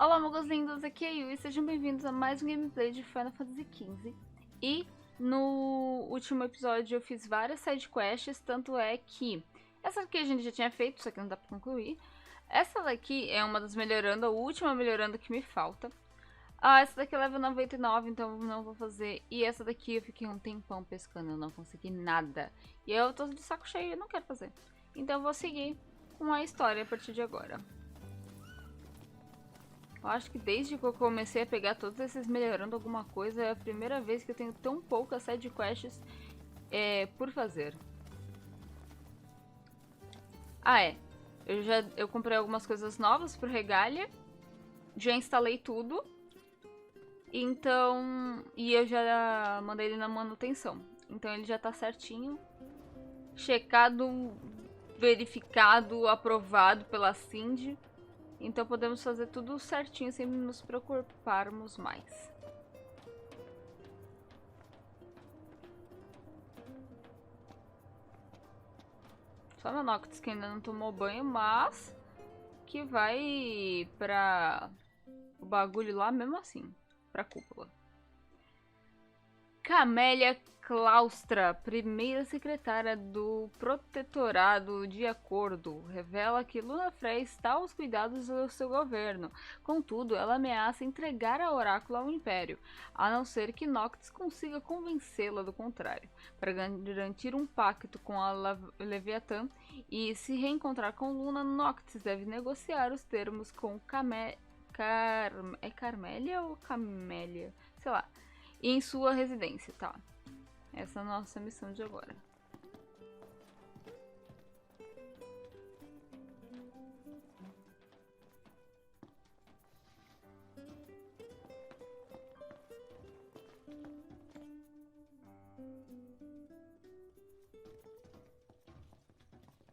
Olá, meus lindos, aqui é a Yu e sejam bem-vindos a mais um gameplay de Final Fantasy XV. E no último episódio eu fiz várias sidequests, tanto é que essa aqui a gente já tinha feito, só que não dá pra concluir. Essa daqui é uma das melhorando, a última melhorando que me falta. Essa daqui leva 99, então eu não vou fazer. E essa daqui eu fiquei um tempão pescando, eu não consegui nada. E eu tô de saco cheio, eu não quero fazer. Então eu vou seguir com a história a partir de agora. Eu acho que desde que eu comecei a pegar todos esses melhorando alguma coisa, é a primeira vez que eu tenho tão poucas sidequests por fazer. Eu comprei algumas coisas novas pro Regalia, já instalei tudo, então, e eu já mandei ele na manutenção. Então ele já tá certinho, checado, verificado, aprovado pela Cindy. Então podemos fazer tudo certinho sem nos preocuparmos mais. Só na Noctis que ainda não tomou banho, mas que vai pra o bagulho lá mesmo assim, pra cúpula. Camélia Claustra, primeira secretária do Protetorado de Acordo, revela que Lunafrey está aos cuidados do seu governo. Contudo, ela ameaça entregar a Oráculo ao Império, a não ser que Noctis consiga convencê-la do contrário. Para garantir um pacto com a Leviatã e se reencontrar com Luna, Noctis deve negociar os termos com Carmélia ou Camélia? Sei lá. Em sua residência, tá? Essa é a nossa missão de agora.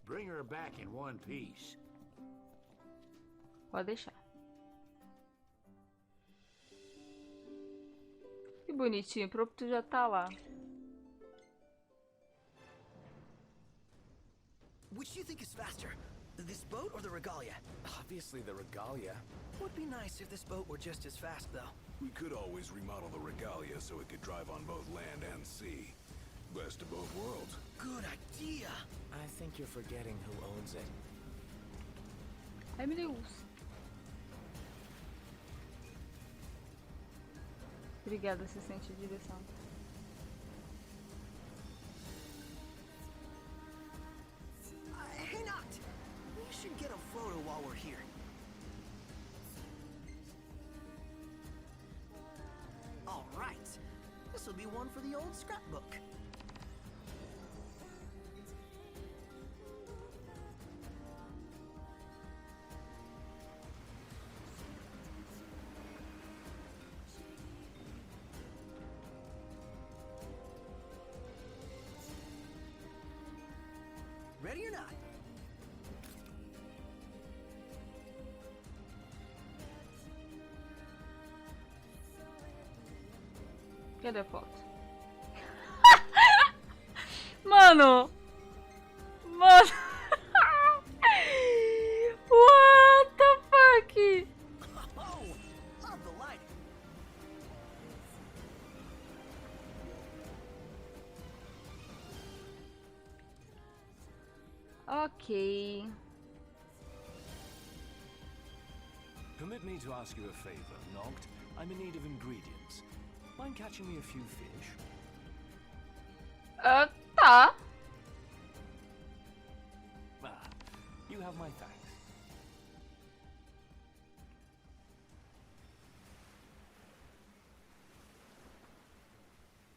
Bring her back in one piece. Pode deixar. Que bonitinho, o Prompto já tá lá. Which do you think is faster? This boat or the regalia? Obviously the regalia. Would be nice if this boat were just as fast, though. We could always remodel the regalia so it could drive on both land and sea. Best of both worlds. Good idea! I think you're forgetting who owns it. Ai, meu Deus. Obrigada, assistente de direção. Hey, Noct! We should get a photo while we're here. All right. This will be one for the old scrapbook. Ready or not? Cadê a foto? Mano! Mano! What the fuck? Oh, love the lighting. Ok. Permit me to ask you a favor, Noct. I'm in need of ingredients. Mind catching me a few fish? Tá. You have my thanks.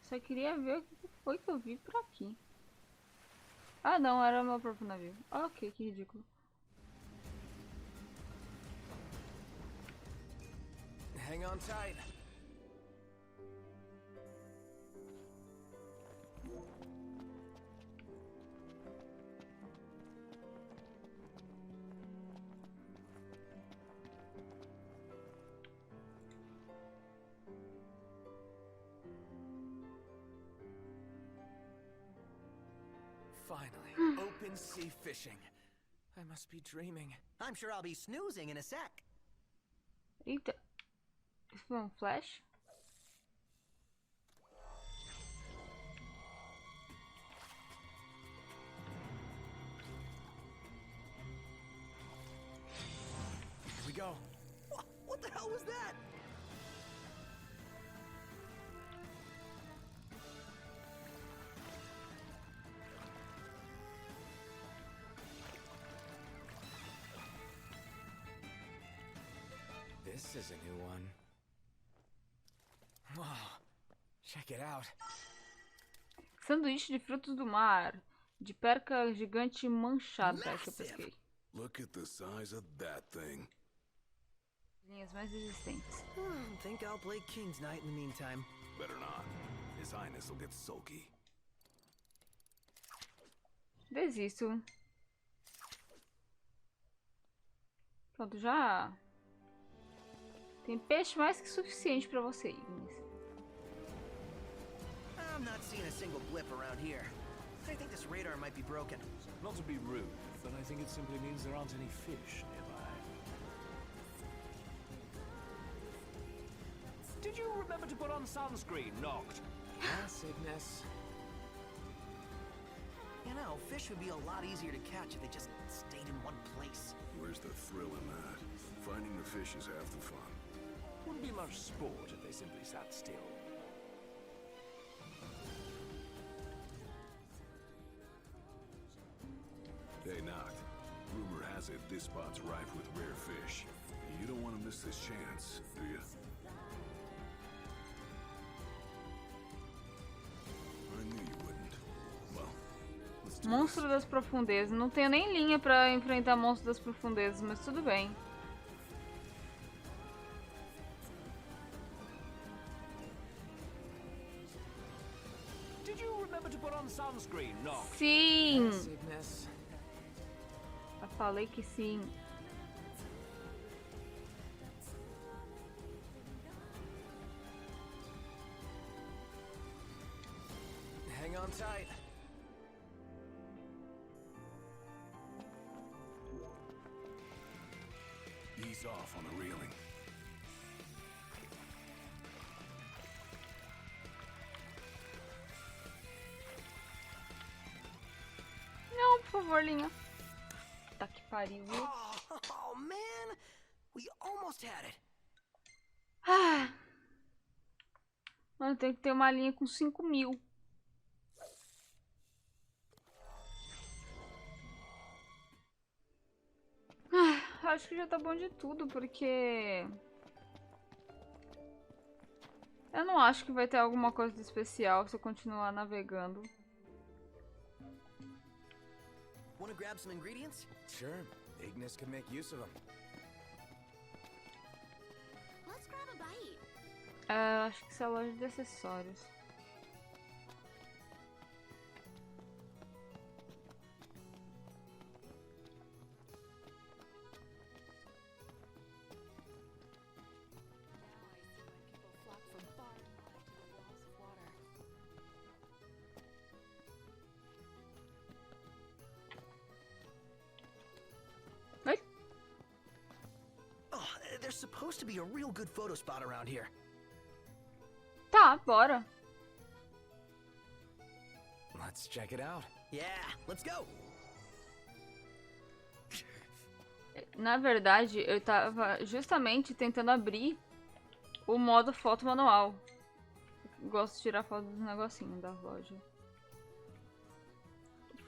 Só queria ver o que foi que eu vi por aqui. Ah, não, era o meu próprio navio. Ok, que ridículo. Hang on tight. Finally, open sea fishing. I must be dreaming. I'm sure I'll be snoozing in a sec. Eita. Isso foi um flash? Here we go. What the hell was that? This is a new one. Wow, check it out. Sanduíche de frutos do mar. De perca gigante manchada que eu pesquei. Look at the size of that thing. Linhas mais resistentes. Think I'll play King's Knight in the meantime. Better not. His Highness will get sulky. Desisto. Pronto, já... Tem peixe mais que suficiente pra você, Ignis. I'm not seeing a single blip around here. I think this radar might be broken. Not to be rude, but I think it simply means there aren't any fish nearby. Did you remember to put on sunscreen, Noct? Yes, Ignis. You know, fish would be a lot easier to catch if they just stayed in one place. Where's the thrill in that? Finding the fish is half the fun. Wouldn't be much sport if they simply sat still. Hey, Noct. Rumor has it this spot's rife with rare fish. You don't want to miss this chance, do you? I knew you wouldn't. Well, let's do Monstro das profundezas. Não tenho nem linha pra enfrentar monstro das profundezas, mas tudo bem. Did you remember to put on sunscreen, Noct? Sim! Yes, Ignis. Eu falei que sim. Hang on tight. Ease off on the reeling. Não, por favor, linha. Tá que pariu, viu? Oh, man! We almost had it. Ah. Mano, tem que ter uma linha com 5.000. Acho que já tá bom de tudo, porque... Eu não acho que vai ter alguma coisa de especial se eu continuar navegando. Wanna grab some ingredients? Sure, Ignis could make use of them. Let's grab a bite. Acho que isso é a loja de acessórios. There's supposed to be a real good photo spot around here. Tá, bora. Let's check it out. Yeah, let's go. Na verdade, eu tava justamente tentando abrir o modo foto manual. Gosto de tirar foto dos negocinhos da loja.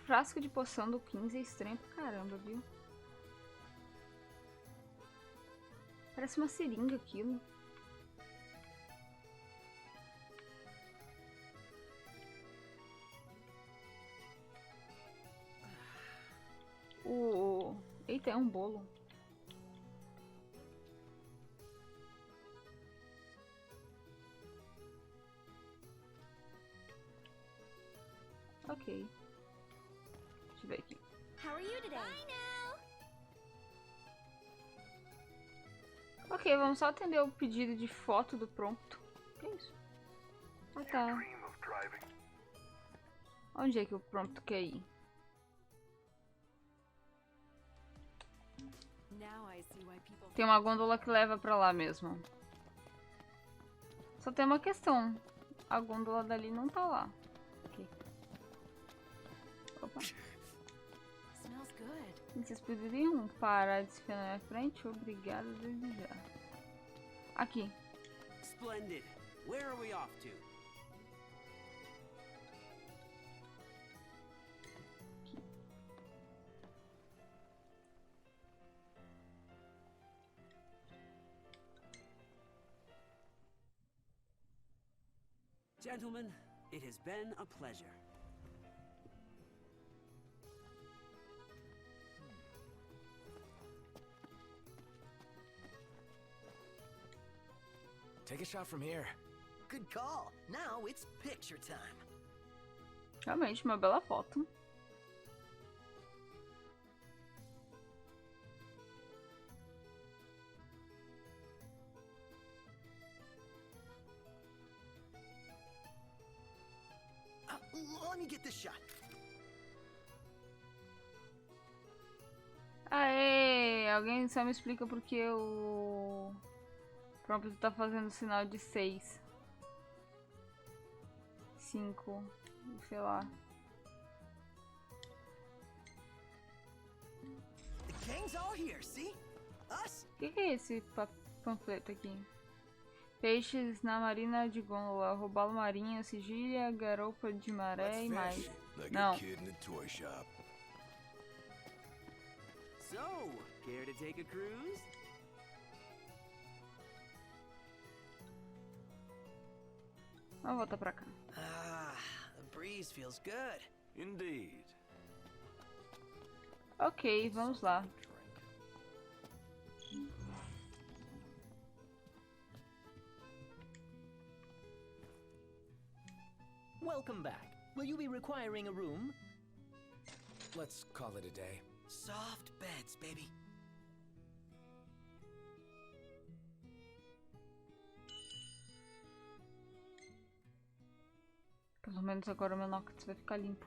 Frasco de poção do 15 é estranho pra caramba, viu? Parece uma seringa aquilo. Eita, é um bolo. Ok. Deixa eu ver aqui. How are you today? Ok, vamos só atender o pedido de foto do Prompto. Que isso? Ah, tá. Onde é que o Prompto quer ir? Tem uma gôndola que leva pra lá mesmo. Só tem uma questão. A gôndola dali não tá lá. Aqui. Opa. Vocês poderiam parar de se na minha frente? Obrigado desde já. Aqui. Splendid. Where are we off to? Gentlemen, it has been a pleasure. Take a shot from here. Good call. Now it's picture time. Realmente, uma bela foto. Let me get this shot. Aê! Alguém só me explica por que o Prompto tá fazendo sinal de 6. 5. Sei lá. The gang's all here, see? Us? O que é esse panfleto aqui? Peixes na marina de gôndola, robalo marinho, sigilha, garoupa-de-maré e mais. Não. So, care to take a cruise? Vamos voltar pra cá. Ah, the breeze feels good. Indeed. Ok, vamos lá. Welcome back. Will you be requiring a room? Let's call it a day. Soft beds, baby. Pelo menos agora o meu nóctex vai ficar limpo.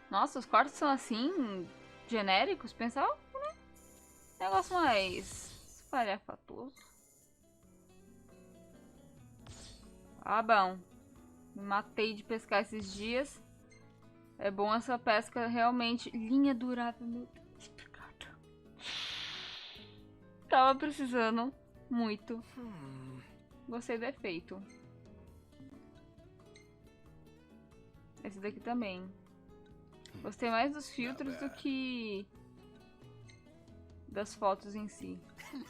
Nossa, os quartos são assim, genéricos, pensava, né? Negócio mais espalhafatoso. Ah, bom. Me matei de pescar esses dias. É bom essa pesca realmente. Linha durável, meu Deus, obrigada. Tava precisando muito. Gostei do efeito. Esse daqui também. Gostei mais dos filtros do que das fotos em si.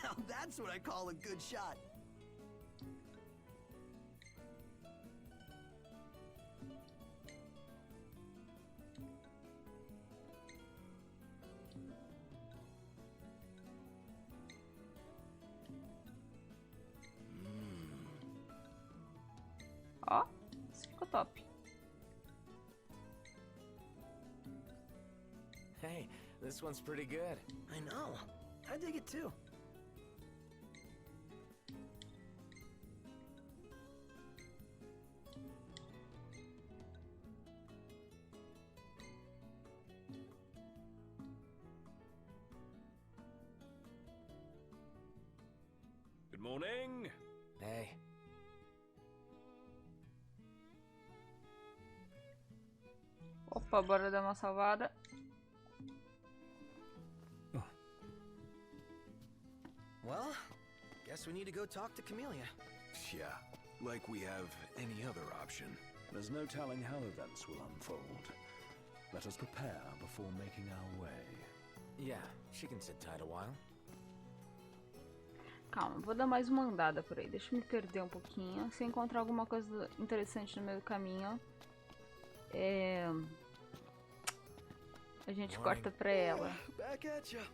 Now that's what I call a good shot. Ó, isso ficou top. Hey, this one's pretty good. I know. I dig it too. Good morning. Hey. Opa, bora dar uma salvada. Well, guess we need to go talk to Camellia. Yeah, like we have any other option. There's no telling how events will unfold. Let us prepare before making our way. Yeah, she can sit tight a while. Calma, vou dar mais uma andada por aí. Deixa eu me perder um pouquinho. Se eu encontrar alguma coisa interessante no meio do caminho, a gente corta pra ela. Back at ya.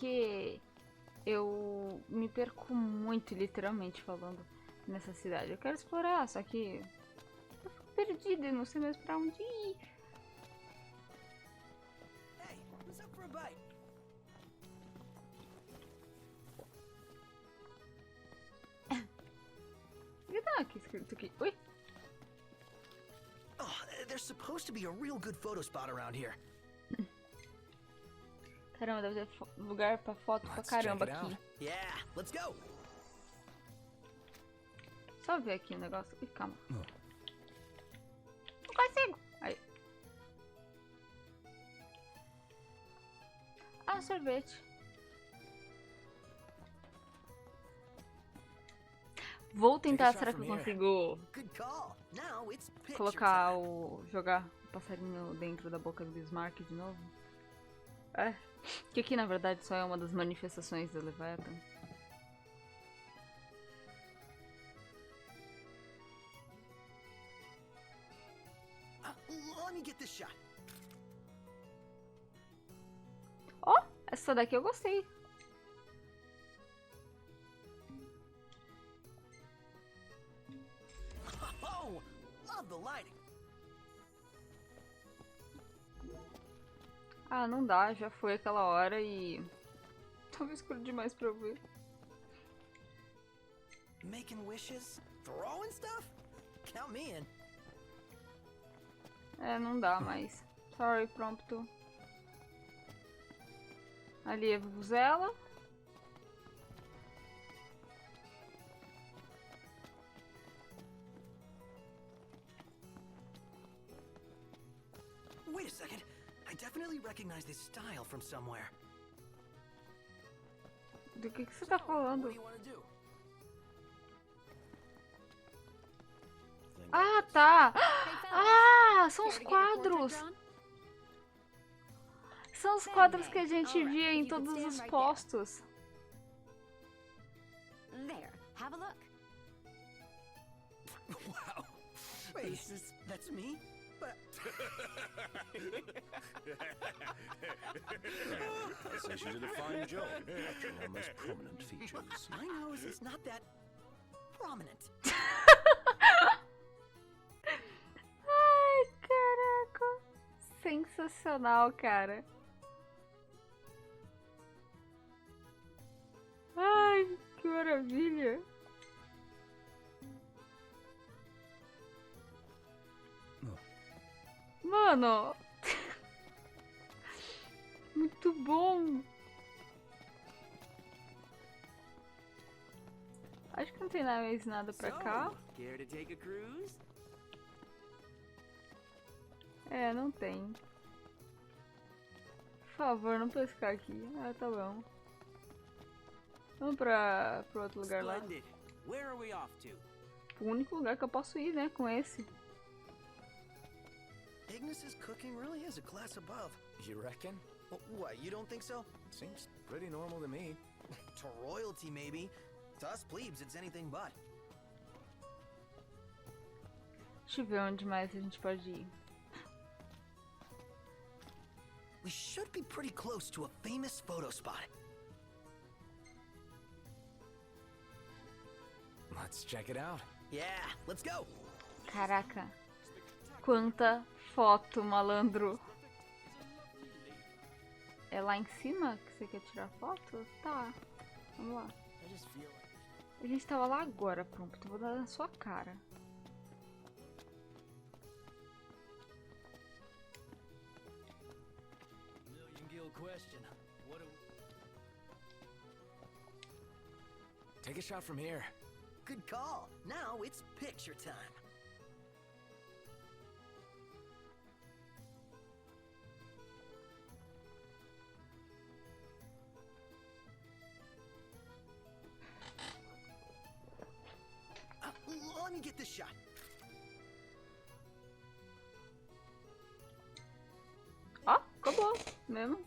Porque eu me perco muito, literalmente falando, nessa cidade. Eu quero explorar, só que eu fico perdida e não sei mais pra onde ir. Hey, who's up for a bite? Ah, que escrito aqui. Ui. Oh, there's supposed to be a real good photo spot around here. Caramba, deve ter lugar pra foto pra Let's caramba check it aqui. out. Yeah, let's go. Só ver aqui o negócio. Ih, calma. Não consigo. Aí. Ah, sorvete. Vou tentar, será que eu consigo Good call. Now it's picture colocar time. jogar o passarinho dentro da boca do Bismarck de novo? É. Que aqui na verdade só é uma das manifestações do Leviathan. Let me get this shot. Ó, essa daqui eu gostei. Oh, love the lighting. Ah, não dá, já foi aquela hora e tava escuro demais pra eu ver. Making wishes, throwing stuff. Count me in. É, não dá mais. Sorry, Prompto. Ali é a vuvuzela. Wait a second. I definitely recognize this style from somewhere. Do que você tá falando? What do you want to do? Ah, tá! Ah, são os quadros! São os quadros que a gente via em todos os postos. There, have a look. Wow. Wait, that's me? But Says you did a fine job capturing our most prominent features. my nose is not that prominent. Ai, caraca! Sensacional, cara. Ai, que maravilha! Mano! Muito bom! Acho que não tem mais nada pra cá. Care to take a cruise? É, não tem. Por favor, não pescar aqui. Ah, tá bom. Vamos pro outro lugar lá. Splendid. Where are we off to? O único lugar que eu posso ir, né? Com esse. Ignis's cooking really is a class above. You reckon? What, you don't think so? Seems pretty normal to me. To royalty, maybe. To us plebes, it's anything but. Deixa eu ver onde mais a gente pode ir. We should be pretty close to a famous photo spot. Let's check it out. Yeah, let's go. Caraca. Quanta foto, malandro. É lá em cima que você quer tirar foto? Tá. Vamos lá. I just feel like A gente tava lá agora, pronto. Eu vou dar na sua cara. Million-gill question. What do take a shot from here. Good call. Now it's picture time. Let me get this shot. Ó, ficou bom mesmo.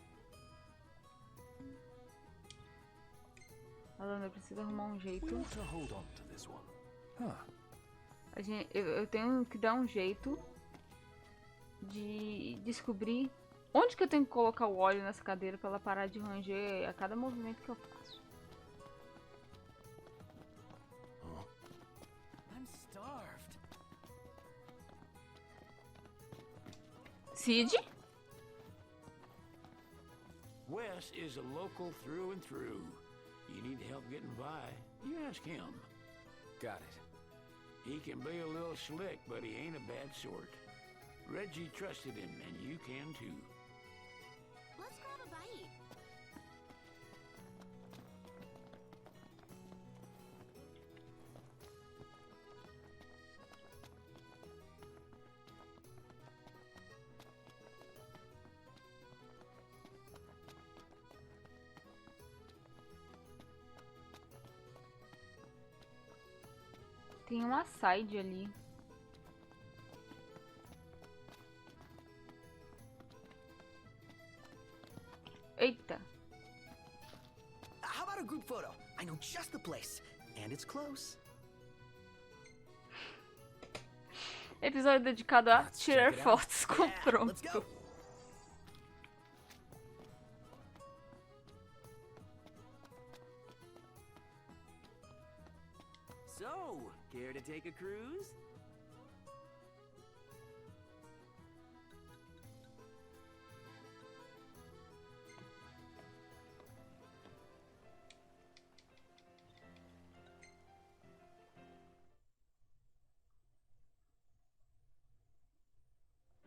Alana, eu preciso arrumar um jeito. We ought to hold on to this one. Huh. Eu tenho que dar um jeito de descobrir onde que eu tenho que colocar o óleo nessa cadeira pra ela parar de ranger a cada movimento que eu faço. I'm starved. Cid? Wes is a local through and through. You need help getting by, you ask him. Got it. He can be a little slick, but he ain't a bad sort. Reggie trusted him, and you can too. Let's grab a bite. Tem uma side ali. Eita. How about a group photo? I know just the place. And it's close. Episódio dedicado a Let's tirar check it out. fotos com Yeah, let's Prompto. go. So, care to take a cruise?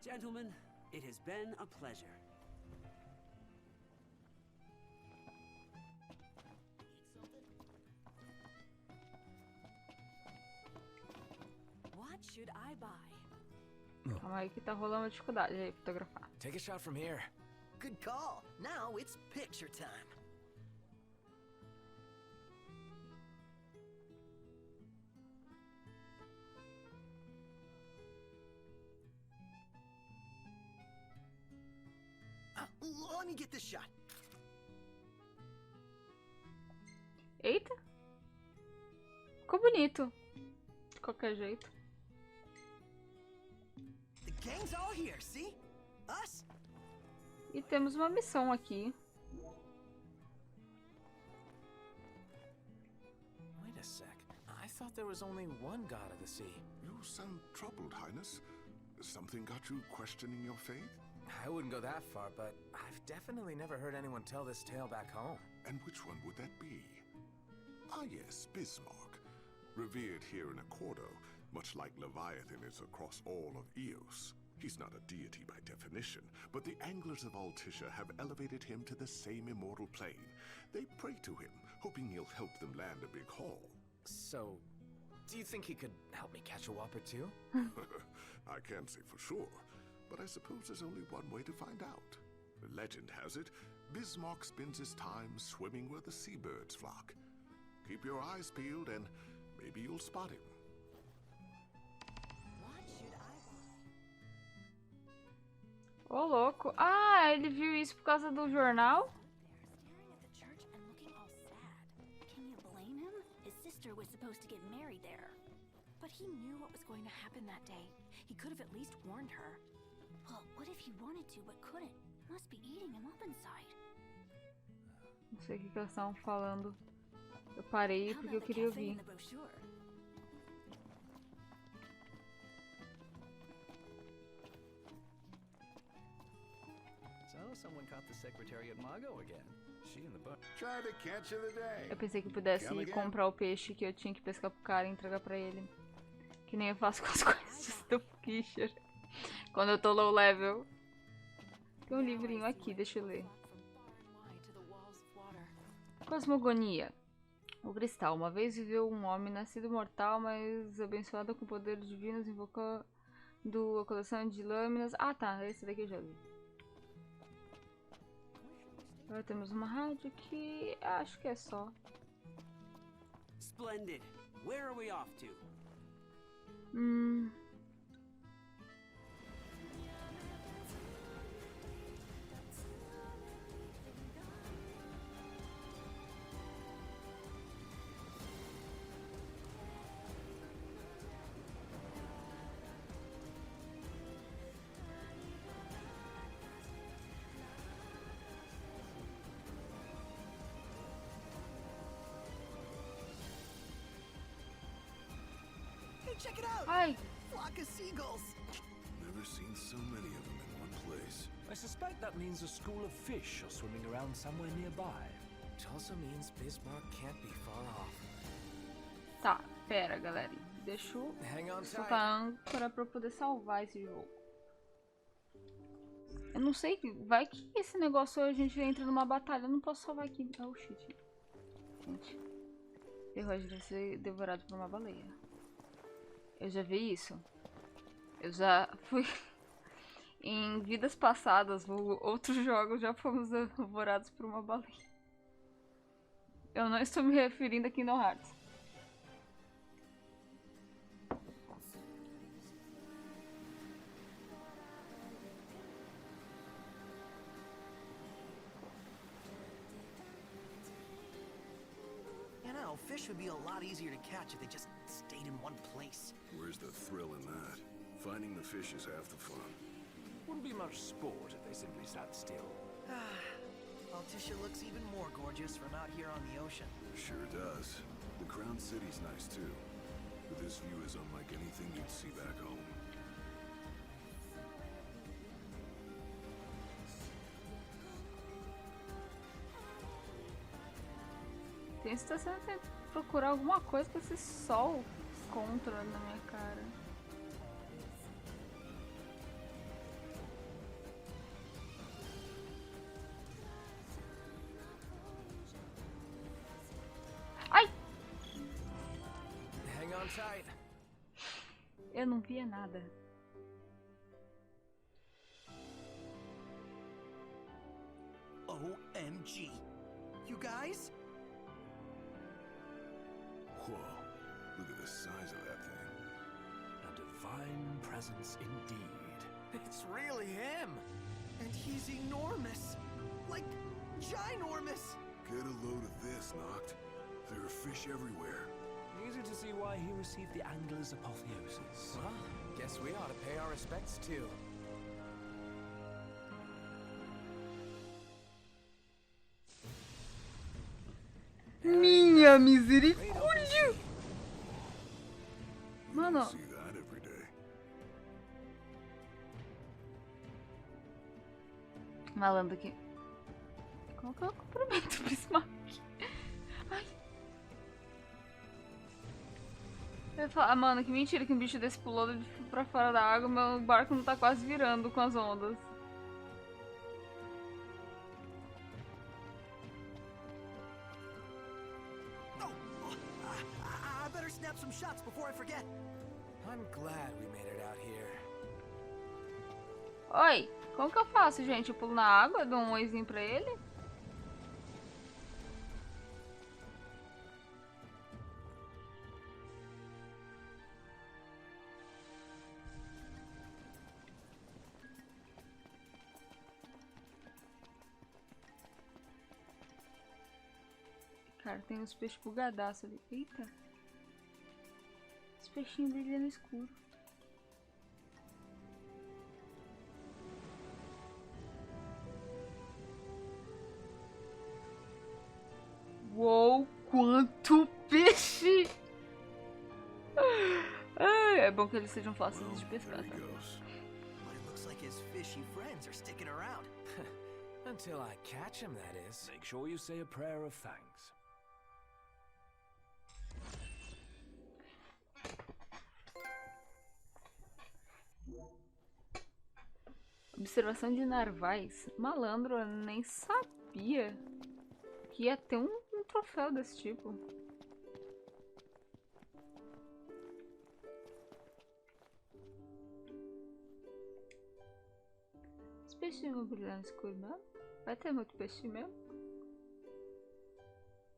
Gentlemen, it has been a pleasure. What should I buy? Calma aí que tá rolando uma dificuldade aí fotografar. Take a shot from here. Good call. Now it's picture time. Let me get this shot. Eita! Ficou bonito. De qualquer jeito. The gang's all here, see? Us? E temos uma missão aqui. Wait a sec. I thought there was only one god of the sea. You sound troubled, Highness. Something got you questioning your faith? I wouldn't go that far, but I've definitely never heard anyone tell this tale back home. And which one would that be? Ah yes, Bismarck. Revered here in Accordo, much like Leviathan is across all of Eos. He's not a deity by definition, but the anglers of Altissia have elevated him to the same immortal plane. They pray to him, hoping he'll help them land a big haul. So, do you think he could help me catch a whopper too? I can't say for sure, but I suppose there's only one way to find out. Legend has it, Bismarck spends his time swimming where the seabirds flock. Keep your eyes peeled and maybe you'll spot him. What should I buy? Ô, louco. Ah, ele viu isso por causa do jornal? They're staring at the church and looking all sad. Can you blame him? His sister was supposed to get married there. But he knew what was going to happen that day. He could have at least warned her. Well, what if he wanted to but couldn't? Must be eating him up inside. Não sei o que elas estavam falando. Eu parei How porque eu about the queria cafe in ouvir. the brochure? So, someone caught the secretary at Mago again. She and the boat. Try the catch of the day. Eu pensei que pudesse Come again? comprar o peixe que eu tinha que pescar pro cara e entregar pra ele. Que nem eu faço com as coisas do Fisher. Quando eu tô low level. Tem um livrinho aqui, deixa eu ler. Cosmogonia. O cristal. Uma vez viveu um homem nascido mortal, mas abençoado com poderes divinos, invocando a coleção de lâminas. Ah tá, esse daqui eu já li. Agora temos uma rádio aqui. Acho que é só. Splendid. Where are we off to? Hey, check it out! Ai! Flock of seagulls. Never seen so many of them in one place. I suspect that means a school of fish are swimming around somewhere nearby. Which also means Bismarck can't be far off. Tá, pera, galerinha. Deixa eu Hang on tight. soltar a âncora pra eu poder salvar esse jogo. Eu não sei, vai que esse negócio a gente entra numa batalha, eu não posso salvar aqui. Oh shit. Gente, errou, a gente vai ser devorado por uma baleia. Eu já vi isso. Eu já fui... Em vidas passadas, outros jogos já fomos devorados por uma baleia. Eu não estou me referindo a Kingdom Hearts. You know, fish would be a lot easier to catch if they just stayed in one place. Where's the thrill in that? Finding the fish is half the fun. Wouldn't be much sport if they simply sat still. Altissia looks even more gorgeous from out here on the ocean. Sure does. The Crown City's nice too. But this view is unlike anything you'd see back home. Tenho sensação de procurar alguma coisa com esse sol contra na minha cara. Ai! Hang on tight. Eu não via nada. OMG. You guys? Whoa, look at the size of that thing. A divine presence indeed. It's really him. And he's enormous. Like, ginormous. Get a load of this, Noct. There are fish everywhere. Easy to see why he received the angler's apotheosis. Well, guess we ought to pay our respects too. Minha misericórdia! Mano, See that every day. malandro aqui. Qual que é o comprimento do Bismarck? Ai. Eu ia falar, mano, que mentira que um bicho desse pulou pra fora da água, meu barco não tá quase virando com as ondas. I better snap some shots before I forget. I'm glad we made it out here. Oi, como que eu faço, gente? Eu pulo na água, dou um oizinho pra ele? Cara, tem uns peixes bugadaços ali. Eita. Os peixinhos brilham no escuro. Uou, quanto peixe! Ai, é bom que eles sejam fáceis de pescar, There tá? he goes. But it looks like his fishy friends are sticking around. Until I catch him, that is. Make sure you say a prayer of thanks. Observação de narvais. Malandro, eu nem sabia que ia ter um troféu desse tipo. Os peixinhos vão brilhar no escuro mesmo? Vai ter muito peixe mesmo?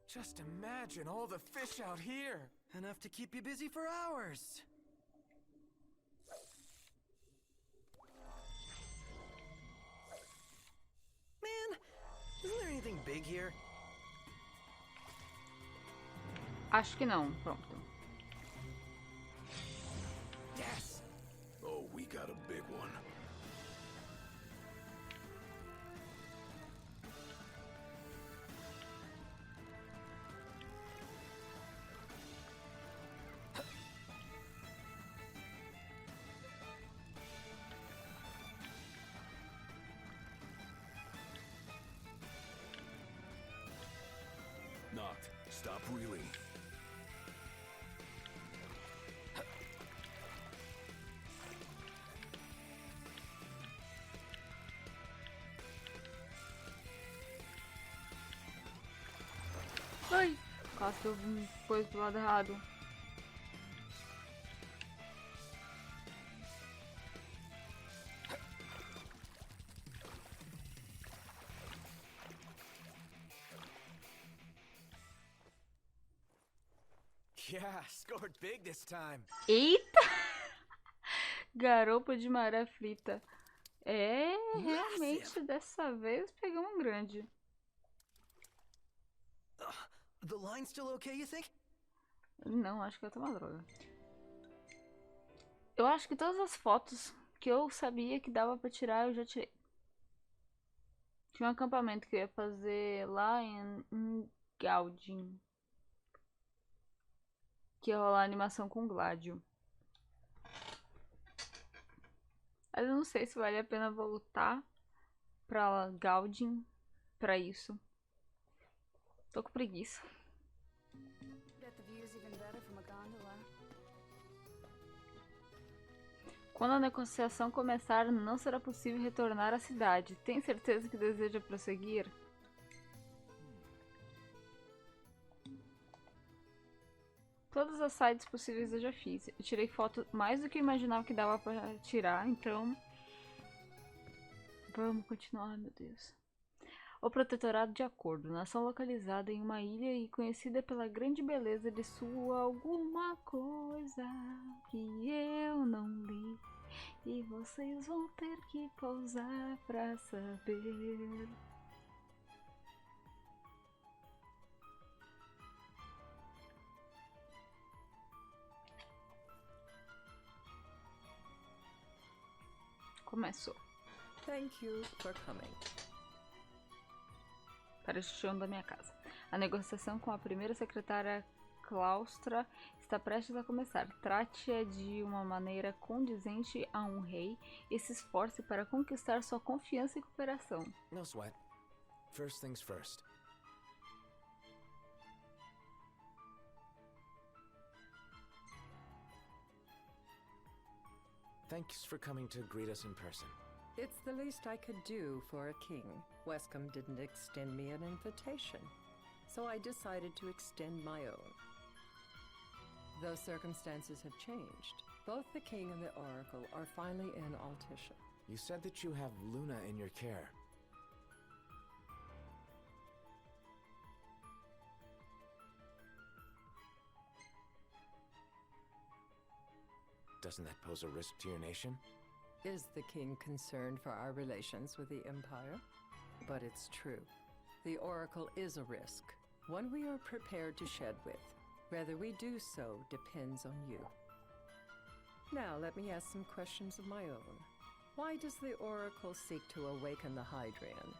Just imagine all the fish out here. Enough to keep you busy for hours. Man, isn't there anything big here? Acho que não. Pronto. Yes! Oh, we got a big one. Noct, stop reeling. Quase que eu vim depois do lado errado. Yeah, scored big this time. Eita! Garoupa-de-maré frita. É, realmente, dessa vez pegamos um grande. The line still okay, you think? Não, acho que eu tô uma droga. Eu acho que todas as fotos que eu sabia que dava pra tirar, eu já tirei. Tinha um acampamento que eu ia fazer lá em Gaudin. Que ia rolar animação com Gládio. Mas eu não sei se vale a pena voltar pra Gaudin pra isso. Tô com preguiça. Quando a negociação começar, não será possível retornar à cidade. Tem certeza que deseja prosseguir? Todas as sites possíveis eu já fiz. Eu tirei foto mais do que eu imaginava que dava pra tirar, então... Vamos continuar, meu Deus. O Protetorado de Acordo, nação localizada em uma ilha e conhecida pela grande beleza de sua alguma coisa que eu não li. E vocês vão ter que pausar pra saber. Começou. Thank you for coming. Para o chão da minha casa. A negociação com a primeira secretária Claustra está prestes a começar. Trate-a de uma maneira condizente a um rei e se esforce para conquistar sua confiança e cooperação. No sweat. First things first. Thanks for coming to greet us in person. It's the least I could do for a king. Wescombe didn't extend me an invitation, so I decided to extend my own. Though circumstances have changed, both the king and the oracle are finally in Altisha. You said that you have Luna in your care. Doesn't that pose a risk to your nation? Is the king concerned for our relations with the Empire? But it's true. The Oracle is a risk, one we are prepared to shed with. Whether we do so depends on you. Now let me ask some questions of my own. Why does the Oracle seek to awaken the Hydrian?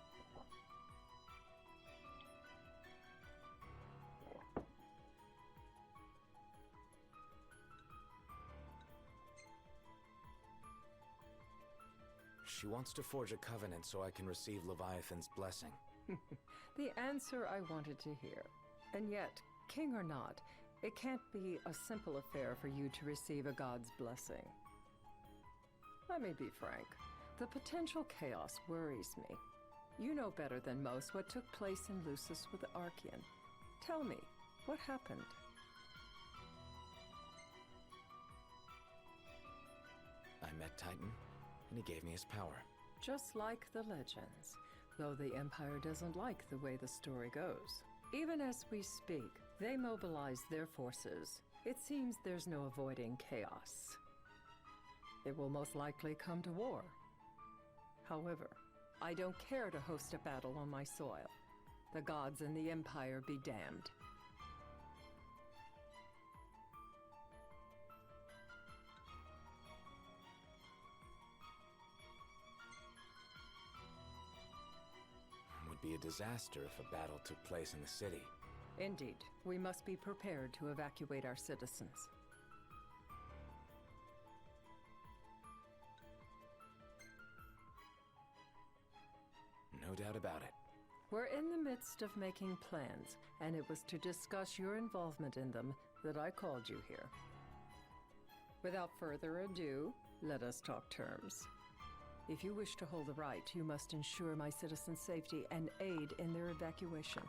She wants to forge a covenant so I can receive Leviathan's blessing. The answer I wanted to hear. And yet, king or not, it can't be a simple affair for you to receive a god's blessing. Let me be frank. The potential chaos worries me. You know better than most what took place in Lucis with the Archean. Tell me, what happened? I met Titan, and he gave me his power. Just like the legends, though the Empire doesn't like the way the story goes. Even as we speak, they mobilize their forces. It seems there's no avoiding chaos. It will most likely come to war. However, I don't care to host a battle on my soil. The gods and the Empire be damned. It would be a disaster if a battle took place in the city. Indeed, we must be prepared to evacuate our citizens. No doubt about it. We're in the midst of making plans, and it was to discuss your involvement in them that I called you here. Without further ado, let us talk terms. If you wish to hold the right, you must ensure my citizens' safety and aid in their evacuation.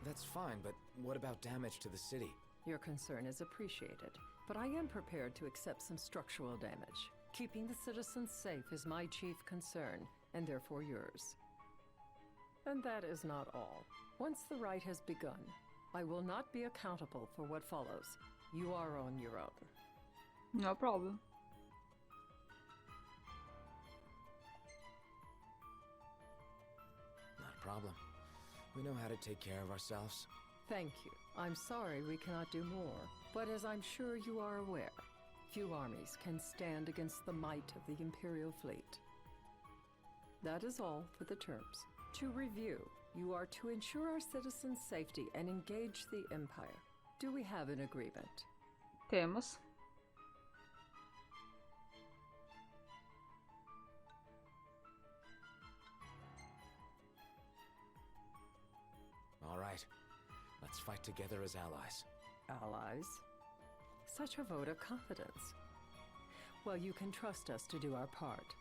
That's fine, but what about damage to the city? Your concern is appreciated, but I am prepared to accept some structural damage. Keeping the citizens safe is my chief concern, and therefore yours. And that is not all. Once the rite has begun, I will not be accountable for what follows. You are on your own. No problem. Not a problem. We know how to take care of ourselves. Thank you. I'm sorry we cannot do more, but as I'm sure you are aware, few armies can stand against the might of the Imperial fleet. That is all for the terms. To review, you are to ensure our citizens' safety and engage the Empire. Do we have an agreement? Temos. All right. Let's fight together as allies. Allies? Such a vote of confidence. Well, you can trust us to do our part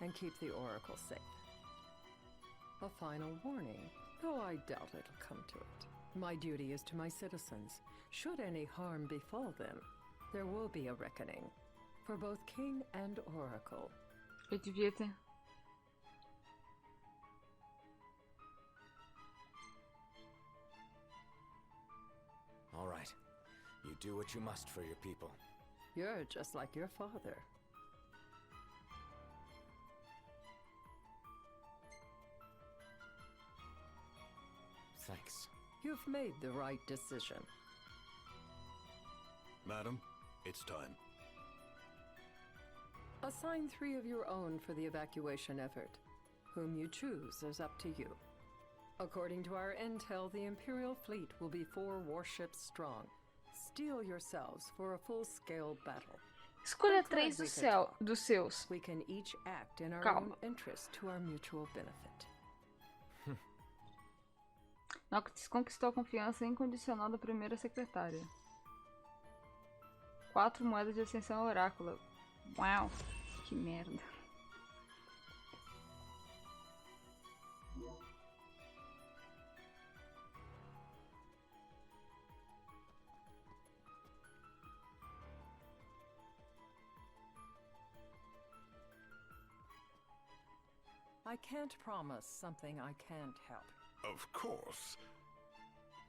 and keep the Oracle safe. A final warning, though I doubt it'll come to it. My duty is to my citizens. Should any harm befall them, there will be a reckoning for both King and Oracle. Eu devia ter. All right. You do what you must for your people. You're just like your father. Thanks. You've made the right decision. Madam, it's time. Assign 3 of your own for the evacuation effort. Whom you choose is up to you. According to our intel, the Imperial fleet will be 4 warships strong. Steel yourselves for a full-scale battle. Escolha 3 dos seus. We can each act in our Calma. own interest to our mutual benefit. Noctis conquistou a confiança incondicional da primeira secretária. 4 moedas de ascensão ao oráculo. Uau, que merda. I can't promise something I can't help. Of course.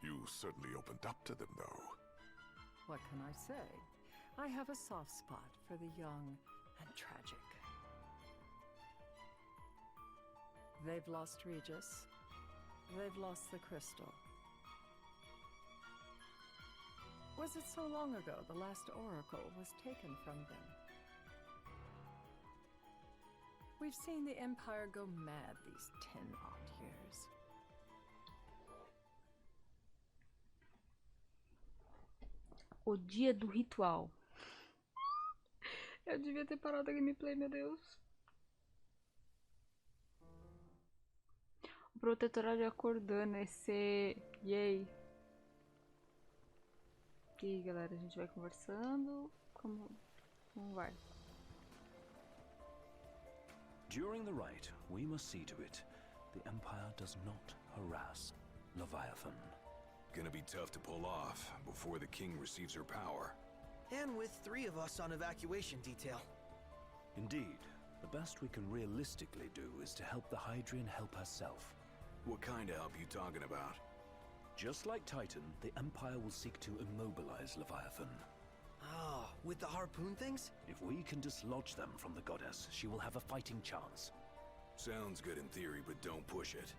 You certainly opened up to them, though. What can I say? I have a soft spot for the young and tragic. They've lost Regis. They've lost the crystal. Was it so long ago the last oracle was taken from them? We've seen the Empire go mad these 10-odd years. O dia do ritual. Eu devia ter parado a gameplay, meu Deus. O protetorado acordando esse... Yay. E aí, galera, a gente vai conversando. Como vai? During the rite, we must see to it the Empire does not harass Leviathan. Gonna be tough to pull off before the king receives her power. And with 3 of us on evacuation detail. Indeed, the best we can realistically do is to help the Hydrian help herself. What kind of help you talking about? Just like Titan, the Empire will seek to immobilize Leviathan. Ah, with the harpoon things? If we can dislodge them from the goddess, she will have a fighting chance. Sounds good in theory, but don't push it.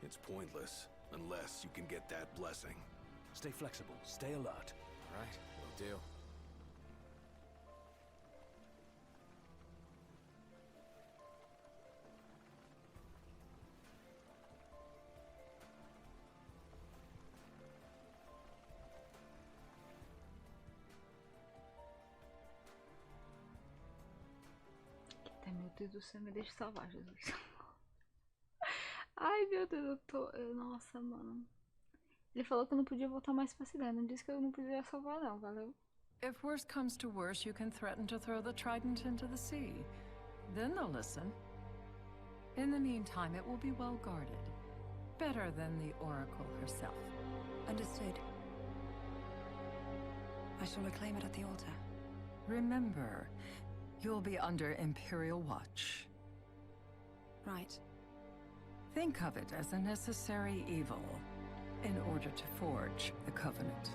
It's pointless, unless you can get that blessing. Stay flexible, stay alert. All right, will do. Meu Deus do céu, me deixa salvar, Jesus. Ai, meu Deus, Nossa, mano. Ele falou que eu não podia voltar mais pra cidade. Não disse que eu não podia salvar, não. Valeu. If worse comes to worse, you can threaten to throw the trident into the sea. Then they'll listen. In the meantime, it will be well guarded. better than the Oracle herself. Understood. I shall reclaim it at the altar. Remember, you'll be under Imperial watch. Right. Think of it as a necessary evil in order to forge the Covenant.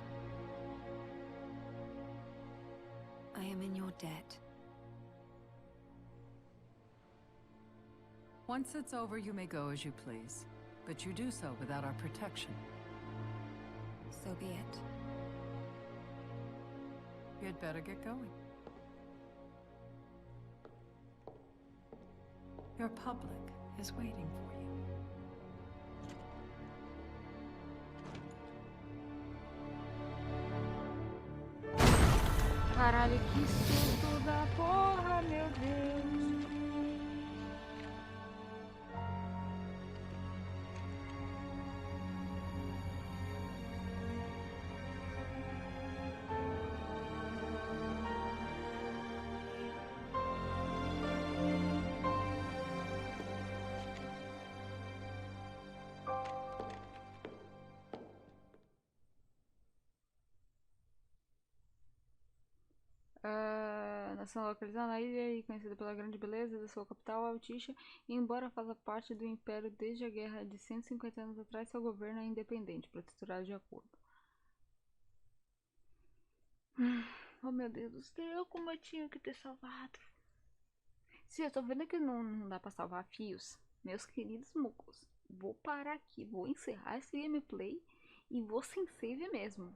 I am in your debt. Once it's over, you may go as you please, but you do so without our protection. So be it. You'd better get going. Your public is waiting for you. Caralho, que susto da porra, meu Deus. Nação localizada na ilha e conhecida pela grande beleza da sua capital, Altisha, e embora faça parte do Império desde a guerra de 150 anos atrás, seu governo é independente, protetorado de acordo. Oh meu Deus do céu, como eu tinha que ter salvado. Sim, eu tô vendo que não dá pra salvar fios. Meus queridos mucos, vou parar aqui, vou encerrar esse gameplay e vou sem save mesmo.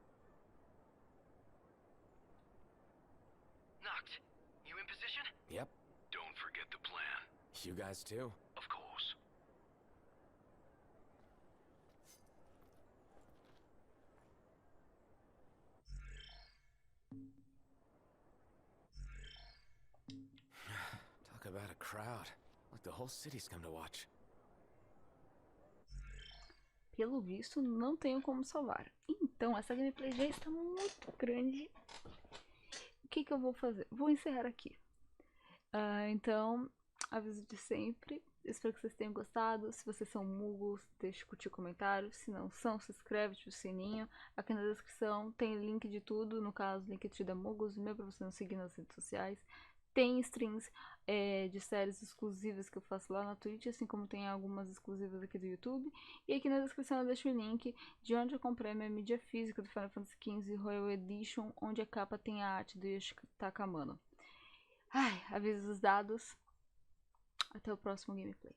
Yep. Don't forget the plan. You guys too? Of course. Talk about a crowd. Like the whole city's come to watch. Pelo visto, não tenho como salvar. Então, essa gameplay já está muito grande. O que eu vou fazer? Vou encerrar aqui. Então, aviso de sempre. Espero que vocês tenham gostado. Se vocês são muggles, deixe curtir comentário. Se não são, se inscreve, ativa o sininho. Aqui na descrição tem link de tudo. No caso, link da Muggles, mesmo para você não seguir nas redes sociais. Tem streams de séries exclusivas que eu faço lá na Twitch, assim como tem algumas exclusivas aqui do YouTube. E aqui na descrição eu deixo o link de onde eu comprei minha mídia física do Final Fantasy XV Royal Edition, onde a capa tem a arte do Yoshi Takamano. Ai, avisos dados. Até o próximo gameplay.